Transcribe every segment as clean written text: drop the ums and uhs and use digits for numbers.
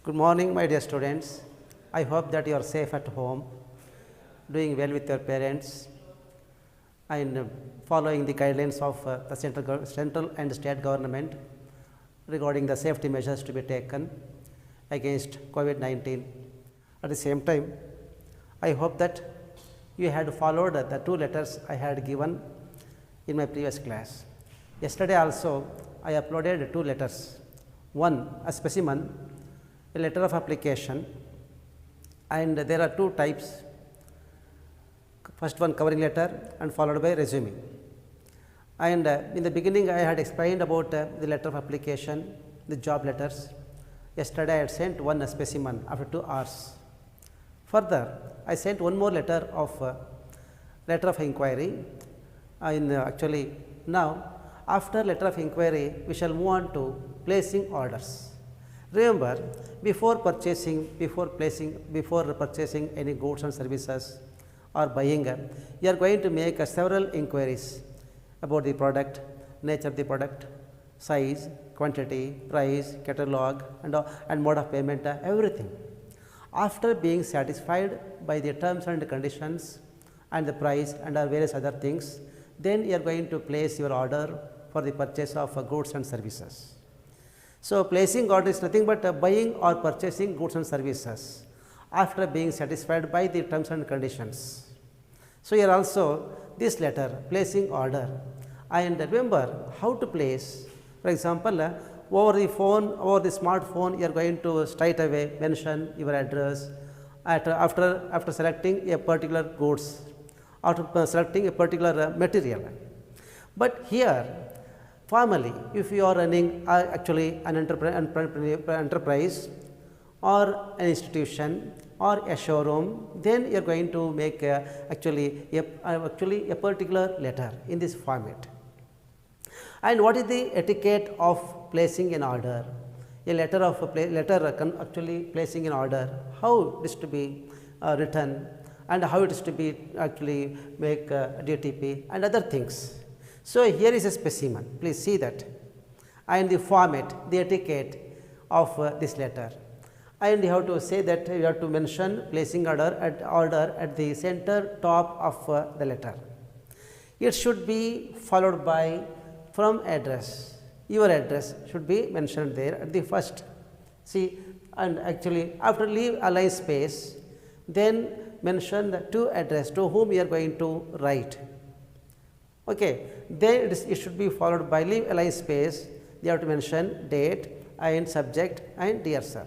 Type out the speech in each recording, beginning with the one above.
Good morning, my dear students. I hope that you are safe at home, doing well with your parents, and following the guidelines of the central and state government regarding the safety measures to be taken against COVID-19. At the same time, I hope that you had followed the two letters I had given in my previous class. Yesterday also, I uploaded two letters. One, a specimen, a letter of application, and there are two types. First one, covering letter, and followed by resume. And in the beginning, I had explained about the letter of application, the job letters. Yesterday, I had sent one specimen after 2 hours. Further, I sent one more letter of inquiry. Actually, now after letter of inquiry, we shall move on to placing orders. Remember, before purchasing any goods and services or buying, you are going to make several inquiries about the product, nature of the product, size, quantity, price, catalog, and mode of payment, everything. After being satisfied by the terms and conditions and the price and various other things, then you are going to place your order for the purchase of goods and services. So, placing order is nothing but buying or purchasing goods and services after being satisfied by the terms and conditions. So, here also this letter, placing order, and remember how to place. For example, over the phone, over the smartphone, you are going to straight away mention your address after selecting a particular goods, after selecting a particular material. But here, formally, if you are running actually an enterprise or an institution or a showroom, then you are going to make actually a particular letter in this format. And what is the etiquette of placing an order? A letter actually placing an order, how it is to be written and how it is to be actually make DTP and other things. So, here is a specimen, please see that, and the format, the etiquette of this letter, and you have to say that you have to mention placing order at the center top of the letter. It should be followed by from address, your address should be mentioned there at the first, see, and actually after leave a line space, then mention the to address to whom you are going to write. Okay. Then it should be followed by leave a line space, you have to mention date and subject and dear sir.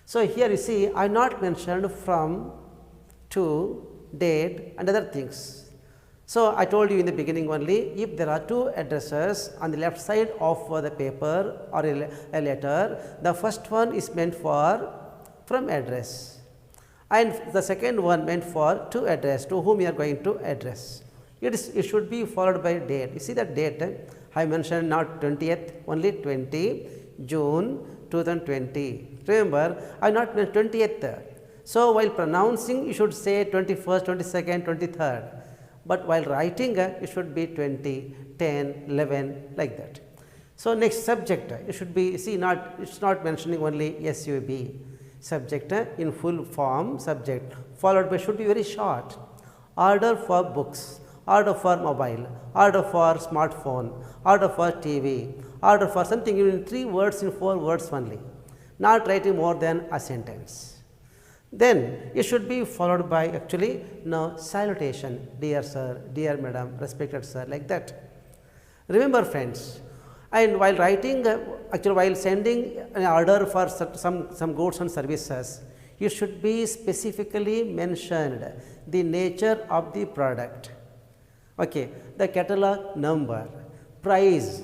So, here you see I not mentioned from, to, date and other things. So, I told you in the beginning only, if there are two addresses on the left side of the paper or a letter, the first one is meant for from address and the second one meant for to address, to whom you are going to address. It should be followed by date. You see that date, I mentioned not 20th, only 20 June 2020. Remember, I not mentioned 20th. So, while pronouncing, you should say 21st, 22nd, 23rd, but while writing, it should be 20, 10, 11, like that. So, next subject, it should be, see, it's not mentioning only SUB, subject in full form, subject, followed by should be very short, order for books, order for mobile, order for smartphone, order for TV, order for something in 3 words, in 4 words only, not writing more than a sentence. Then it should be followed by actually now salutation, dear sir, dear madam, respected sir, like that. Remember friends, and while writing actually while sending an order for some goods and services, it should be specifically mentioned the nature of the product. Okay, the catalog number, price,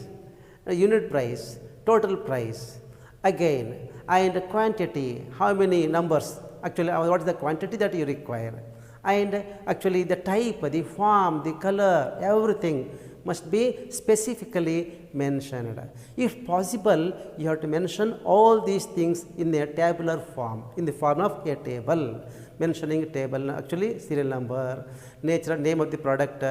unit price, total price, again, and quantity, how many numbers, actually what is the quantity that you require, and actually the type, the form, the color, everything must be specifically mentioned. If possible, you have to mention all these things in a tabular form, in the form of a table, mentioning table, actually serial number, nature, name of the product,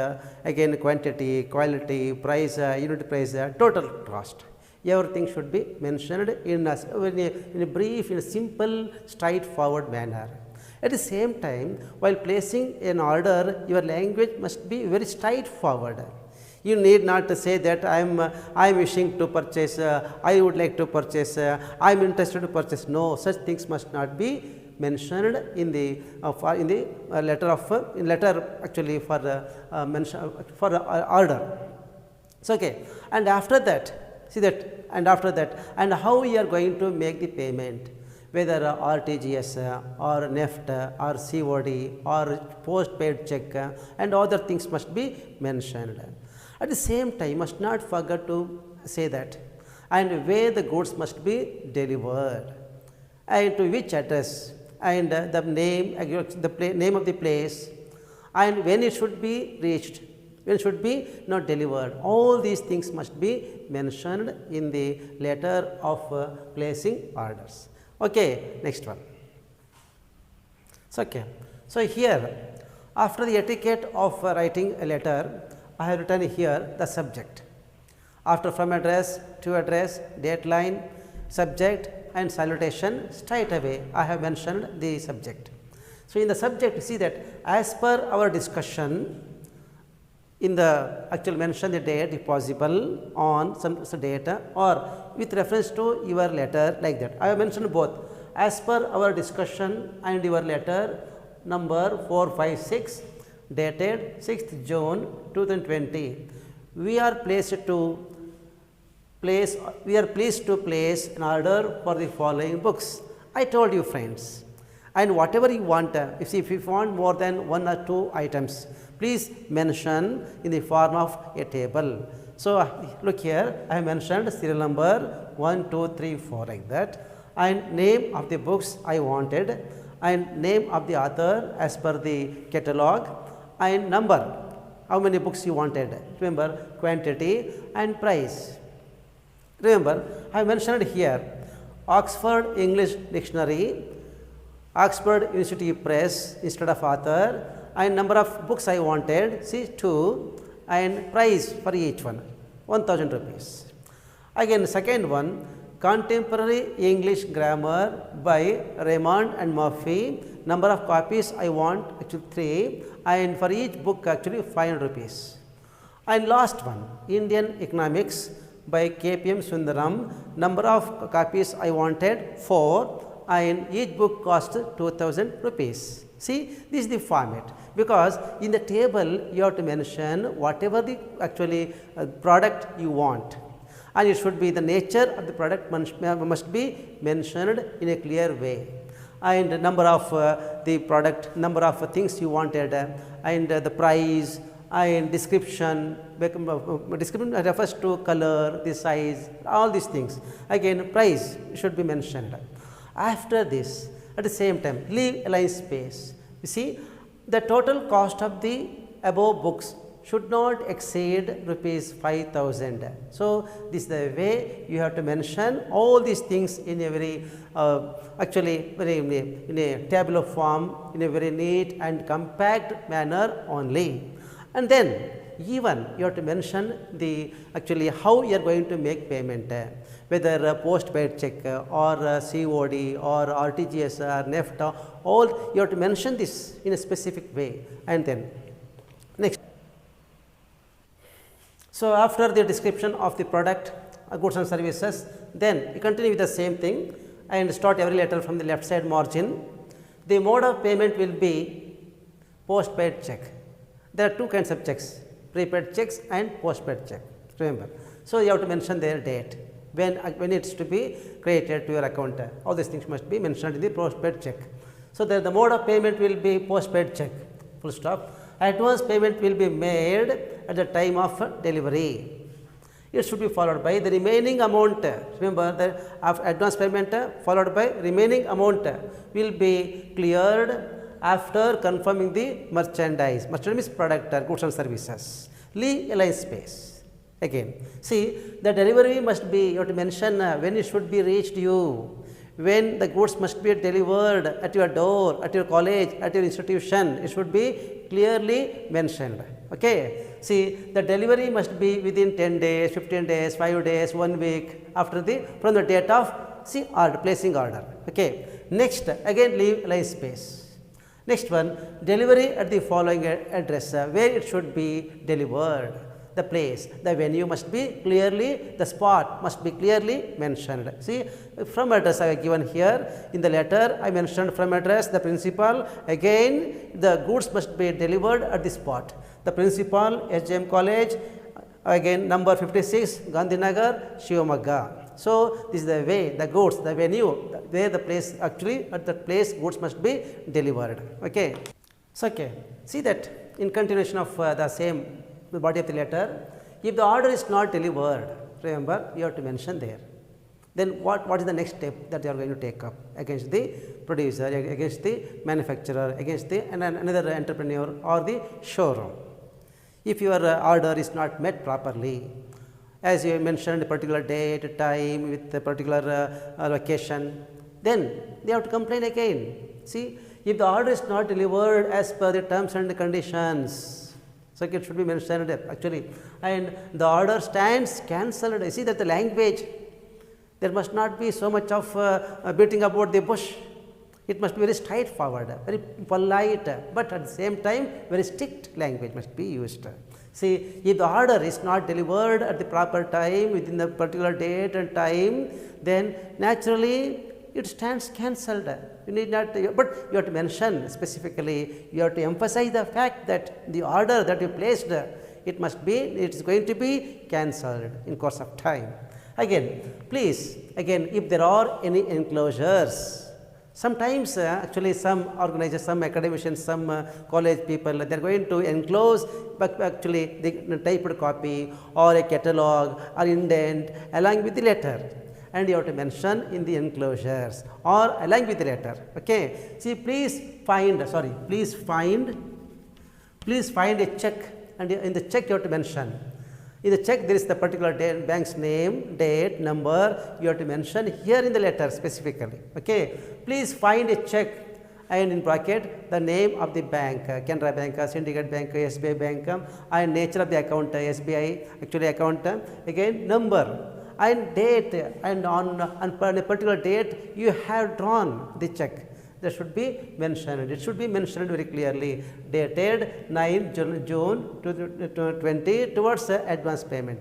again quantity, quality, price, unit price, total cost. everything should be mentioned in a brief, in a simple, straightforward manner. At the same time, while placing an order, your language must be very straightforward. You need not to say that I am wishing to purchase, I would like to purchase, I am interested to purchase. No, such things must not be mentioned in the letter of letter actually for mention for order. So, okay, and after that, see that, and after that, and how we are going to make the payment, whether RTGS or NEFT or COD or postpaid check and other things must be mentioned. At the same time, must not forget to say that, and where the goods must be delivered, and to which address, and the name, name of the place, and when it should be reached, when it should be not delivered. All these things must be mentioned in the letter of placing orders. Okay, next one. So, okay. So, here after the etiquette of writing a letter, I have written here the subject. After from address, to address, date line, subject and salutation, straight away I have mentioned the subject. So, in the subject, see that as per our discussion, in the actual mention the date if possible on some data or with reference to your letter, like that. I have mentioned both as per our discussion and your letter number 456 dated 6th June 2020. We are pleased to place an order for the following books. I told you, friends, and whatever you want, if you want more than 1 or 2 items, please mention in the form of a table. So, look here, I have mentioned serial number 1, 2, 3, 4 like that, and name of the books I wanted, and name of the author as per the catalog, and number, how many books you wanted, remember quantity and price. Remember, I have mentioned here Oxford English Dictionary, Oxford University Press instead of author, and number of books I wanted, see 2, and price for each one 1000 rupees. Again, second one, Contemporary English Grammar by Raymond and Murphy, number of copies I want actually 3, and for each book actually 500 rupees. And last one, Indian Economics by KPM Sundaram, number of copies I wanted 4, and each book cost 2000 rupees. See, this is the format, because in the table you have to mention whatever the actually product you want, and it should be the nature of the product must be mentioned in a clear way, and number of the product, number of things you wanted, and the price and description. Description refers to color, the size, all these things. Again, price should be mentioned. After this, at the same time, leave a line space. You see, the total cost of the above books should not exceed rupees 5000. So, this is the way you have to mention all these things in a very actually very in a tabular form, in a very neat and compact manner only. And then even you have to mention the actually how you are going to make payment, whether postpaid check or COD or RTGS or NEFT, all you have to mention this in a specific way. And then next. So, after the description of the product, goods and services, then you continue with the same thing and start every letter from the left side margin. The mode of payment will be postpaid check. There are 2 kinds of checks, prepaid checks and postpaid check, remember. So, you have to mention their date, when it is to be credited to your account. All these things must be mentioned in the postpaid check. So, the mode of payment will be postpaid check, full stop. Advance payment will be made at the time of delivery. It should be followed by the remaining amount. Remember, the advance payment followed by remaining amount will be cleared after confirming the merchandise. Merchandise means product or goods and services. Leave a line space. Again, see, the delivery must be, you have to mention when it should be reached you, when the goods must be delivered at your door, at your college, at your institution, it should be clearly mentioned. Okay. See, the delivery must be within 10 days, 15 days, 5 days, 1 week after from the date of placing order. Okay. Next, again leave line space. Next one, delivery at the following address where it should be delivered. The place, the venue must be clearly, the spot must be clearly mentioned. See, from address I have given here in the letter, I mentioned from address, the principal, again the goods must be delivered at the spot. The principal, SJM College, again number 56, Gandhinagar, Shivamogga. So, this is the way, the goods, the venue, where the place actually at the place goods must be delivered. Okay. So, okay, see that in continuation of the same the body of the letter, if the order is not delivered, remember you have to mention there. Then what is the next step that you are going to take up against the producer, against the manufacturer, against the another entrepreneur or the showroom. If your order is not met properly, as you mentioned a particular date, time with a particular location, then they have to complain again. See, if the order is not delivered as per the terms and conditions, so it should be mentioned actually, and the order stands cancelled. You see that the language, there must not be so much of beating about the bush. It must be very straightforward, very polite, but at the same time very strict language must be used. See, if the order is not delivered at the proper time within the particular date and time, then naturally it stands cancelled. You need not, but you have to mention specifically, you have to emphasize the fact that the order that you placed, it is going to be cancelled in course of time. Again, please, again, if there are any enclosures, sometimes actually some organizers, some academicians, some college people, they are going to enclose but actually the typed copy or a catalog or indent along with the letter, and you have to mention in the enclosures or along with the letter. Okay. See, please find a check, and in the check you have to mention. In the check there is the particular bank's name, date, number, you have to mention here in the letter specifically. Okay. Please find a check, and in bracket the name of the bank, Canara Bank, Syndicate Bank, SBI Bank, and nature of the account, SBI actually account, again number and date, and on a particular date you have drawn the check. That should be mentioned. It should be mentioned very clearly, dated 9 June 2020 towards advance payment.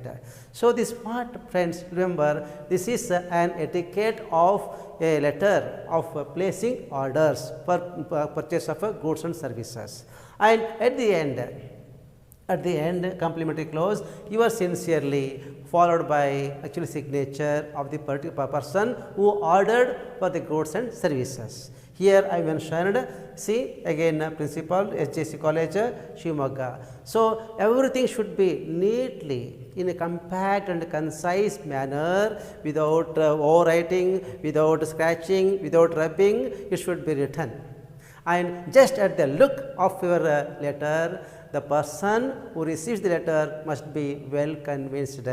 So, this part, friends, remember, this is an etiquette of a letter of placing orders for purchase of goods and services. And at the end, complimentary clause, you are sincerely followed by actually signature of the particular person who ordered for the goods and services. Here I mentioned, see again principal SJC College, Shivamogga. So, everything should be neatly in a compact and concise manner, without overwriting, without scratching, without rubbing, it should be written. And just at the look of your letter, the person who receives the letter must be well convinced,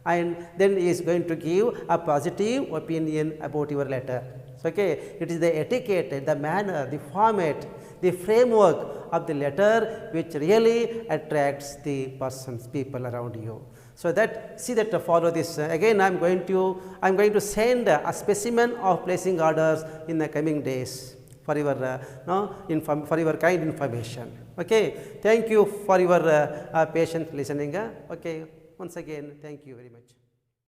and then he is going to give a positive opinion about your letter. So, okay, it is the etiquette, the manner, the format, the framework of the letter which really attracts the people around you. So, that see that follow this again I am going to send a specimen of placing orders in the coming days for your for your kind information. Okay. Thank you for your patient listening. Okay. Once again, thank you very much.